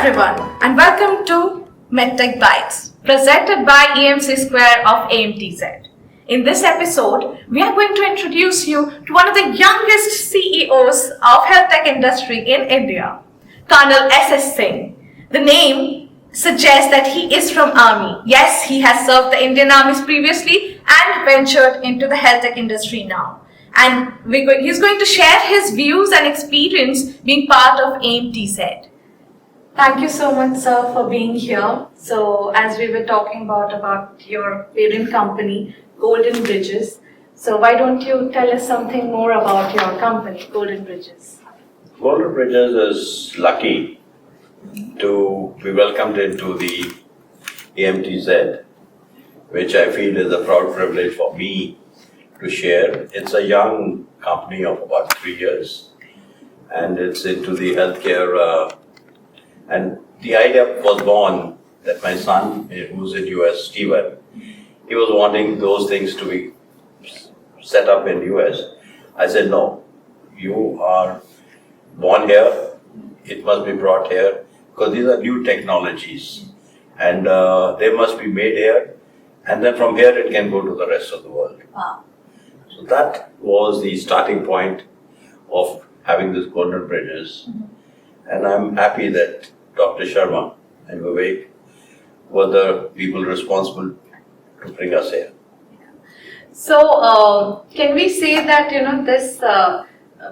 everyone, and welcome to MedTechBytes, presented by AMC Square of AMTZ. In this episode, we are going to introduce you to one of the youngest CEOs of health tech industry in India, Colonel S.S. Singh. The name suggests that he is from Army. Yes, he has served the Indian armies previously and ventured into the health tech industry now. And he's going to share his views and experience being part of AMTZ. Thank you so much, sir, for being here. So, as we were talking about your parent company, GoldenBridges. So, why don't you tell us something more about your company, GoldenBridges? GoldenBridges is lucky to be welcomed into the AMTZ, which I feel is a proud privilege for me to share. It's a young company of about 3 years, and it's into the healthcare. And the idea was born that my son, who's in US, Steven, he was wanting those things to be set up in US. I said, no, you are born here, it must be brought here, because these are new technologies, and they must be made here, and then from here it can go to the rest of the world. Wow. So that was the starting point of having this GoldenBridges. And I'm happy that Dr. Sharma and Vivek were the people responsible to bring us here. So, can we say that, this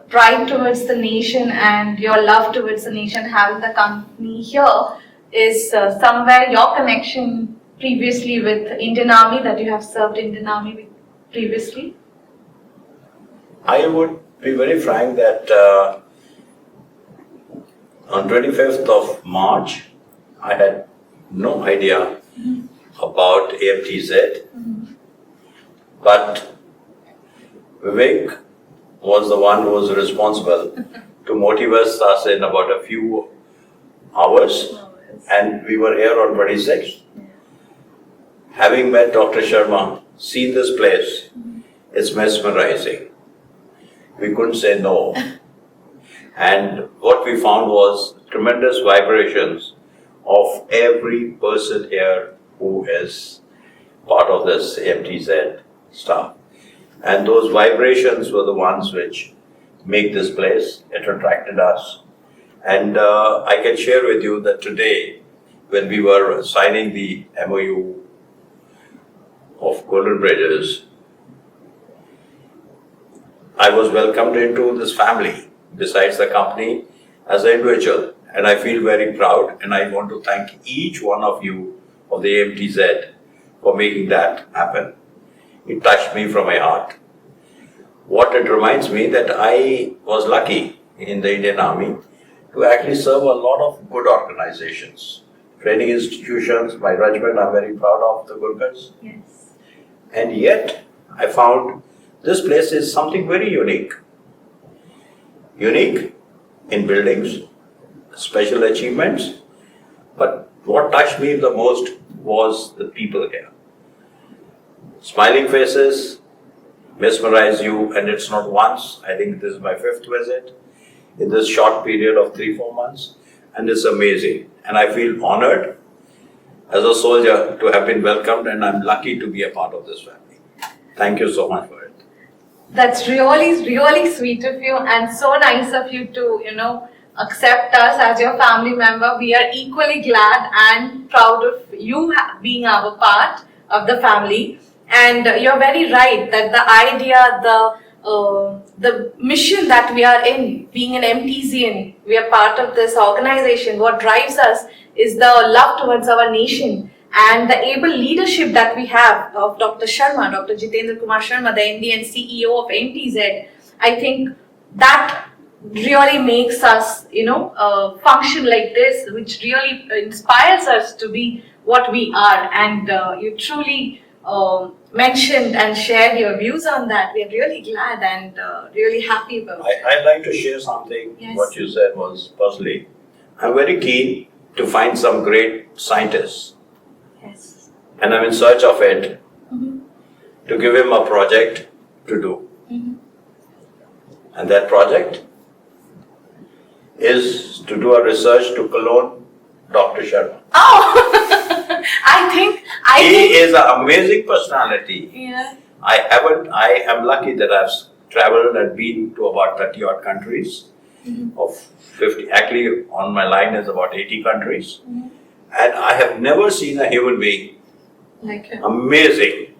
pride towards the nation and your love towards the nation, having the company here, is somewhere your connection previously with Indian Army, that you have served Indian Army with previously? I would be very frank that on 25th of March, I had no idea about AMTZ, but Vivek was the one who was responsible to motivate us in about a few hours, and we were here on 26th. Having met Dr. Sharma, seen this place, it's mesmerizing. We couldn't say no. And what we found was tremendous vibrations of every person here who is part of this AMTZ staff. And those vibrations were the ones which make this place. It attracted us. And I can share with you that today, when we were signing the MOU of GoldenBridges, I was welcomed into this family besides the company as an individual, and I feel very proud, and I want to thank each one of you of the AMTZ for making that happen. It touched me from my heart. What it reminds me that I was lucky in the Indian Army to actually serve a lot of good organizations, training institutions. My regiment, I'm very proud of the Gurkhas. Yes. And yet, I found this place is something very unique. Unique in buildings, special achievements, but what touched me the most was the people here. Smiling faces mesmerize you, and it's not once. I think this is my 5th visit in this short period of 3-4 months, and it's amazing. And I feel honored as a soldier to have been welcomed, and I'm lucky to be a part of this family. Thank you so much for it. That's really, really sweet of you, and so nice of you to, accept us as your family member. We are equally glad and proud of you being our part of the family. And you're very right that the idea, the mission that we are in, being an MTZian, we are part of this organization. What drives us is the love towards our nation and the able leadership that we have of Dr. Sharma, Dr. Jitendra Kumar Sharma, the MD and CEO of AMTZ. I think that really makes us, function like this, which really inspires us to be what we are. And you truly mentioned and shared your views on that. We are really glad and really happy about it. I'd like to share something. Yes. What you said was personally. I'm very keen to find some great scientists. Yes. And I'm in search of it to give him a project to do. And that project is to do a research to clone Dr. Sharma. Oh, I He think, is an amazing personality. yeah. I am lucky that I've traveled and been to about 30 odd countries of 50. Actually, on my line is about 80 countries. And I have never seen a human being Like him. amazing.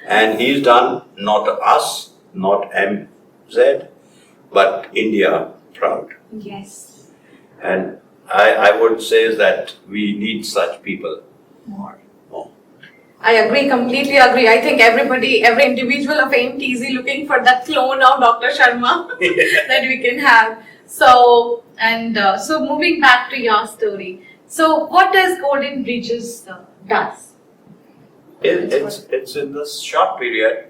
And he's done not us, not MZ, but India proud. Yes. And I would say that we need such people More. more. I agree, completely agree. I think every individual of AMTZ looking for that clone of Dr. Sharma that we can have. So, so moving back to your story. So, what does GoldenBridges does? It's in this short period.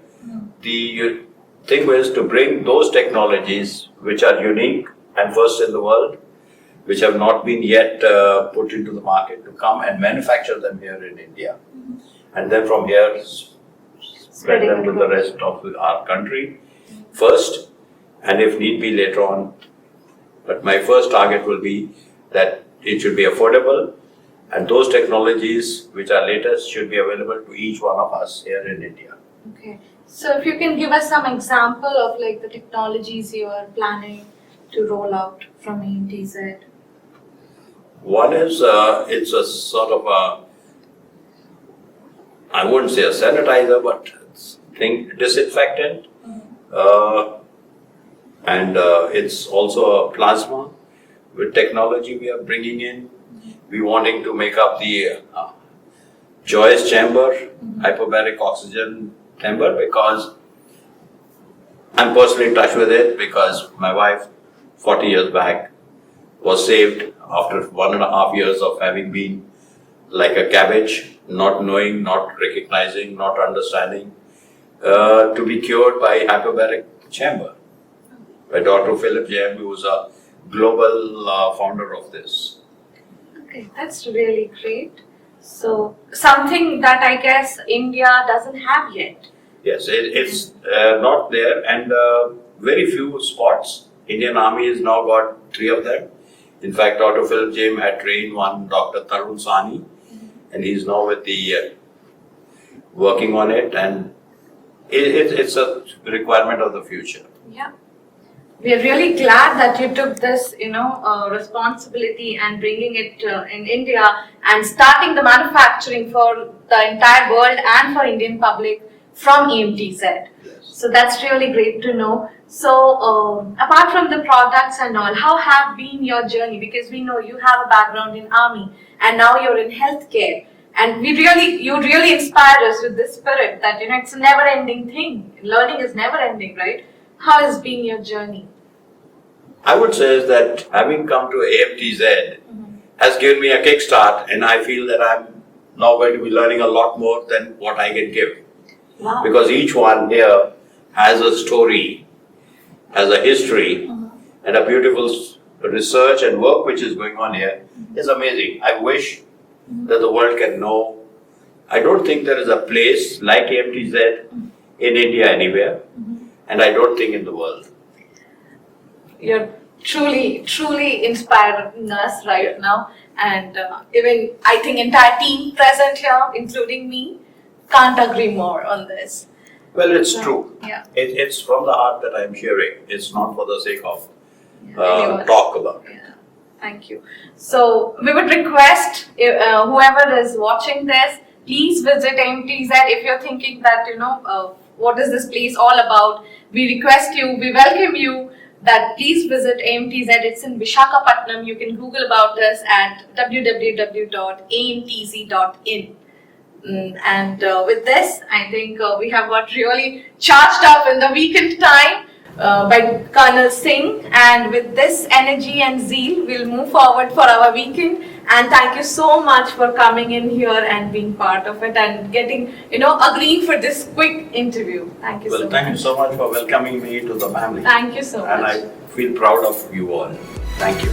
The thing was to bring those technologies which are unique and first in the world, which have not been yet put into the market, to come and manufacture them here in India. And then from here, spread them to the rest of our country first, and if need be later on. But my first target will be that it should be affordable, and those technologies which are latest should be available to each one of us here in India. Okay. So, if you can give us some example of like the technologies you are planning to roll out from AMTZ. One is, it's a sort of a, I wouldn't say a sanitizer, but disinfectant. And it's also a plasma with technology we are bringing in. We wanting to make up the Joyce chamber, hyperbaric oxygen chamber, because I'm personally in touch with it, because my wife 40 years back was saved after 1.5 years of having been like a cabbage, not knowing, not recognizing, not understanding, to be cured by hyperbaric chamber by Dr. Philip Jem, who was a global founder of this. Okay, that's really great. So, something that I guess India doesn't have yet. Yes, it's not there, and very few spots. Indian Army has now got 3 of them. In fact, Dr. Philip Jem had trained one, Dr. Tarun Sani, and he's now with the working on it, and it's a requirement of the future. Yeah. We are really glad that you took this, responsibility and bringing it in India and starting the manufacturing for the entire world and for Indian public from AMTZ. Yes. So that's really great to know. So apart from the products and all, how have been your journey? Because we know you have a background in army and now you're in healthcare. And you really inspire us with this spirit that, it's a never ending thing. Learning is never ending, right? How has been your journey? I would say that having come to AMTZ has given me a kickstart, and I feel that I'm now going to be learning a lot more than what I can give. Wow. Because each one here has a story, has a history, and a beautiful research and work which is going on here is amazing. I wish that the world can know. I don't think there is a place like AMTZ in India anywhere, and I don't think in the world. You're truly inspiring us right now, and even I think entire team present here, including me, can't agree more on this. Well, it's true. Yeah. It's from the heart that I'm sharing. It's not for the sake of Anyone. talk about it. Yeah. Thank you. So we would request whoever is watching this, please visit AMTZ if you're thinking that what is this place all about. We request you, we welcome you that please visit AMTZ. It's in Visakhapatnam. You can Google about us at www.amtz.in. And with this, I think we have got really charged up in the weekend time by Colonel Singh. And with this energy and zeal, we'll move forward for our weekend. And thank you so much for coming in here and being part of it and getting, agreeing for this quick interview. Thank you so much. Well, thank you so much for welcoming me to the family. Thank you so much. And I feel proud of you all. Thank you.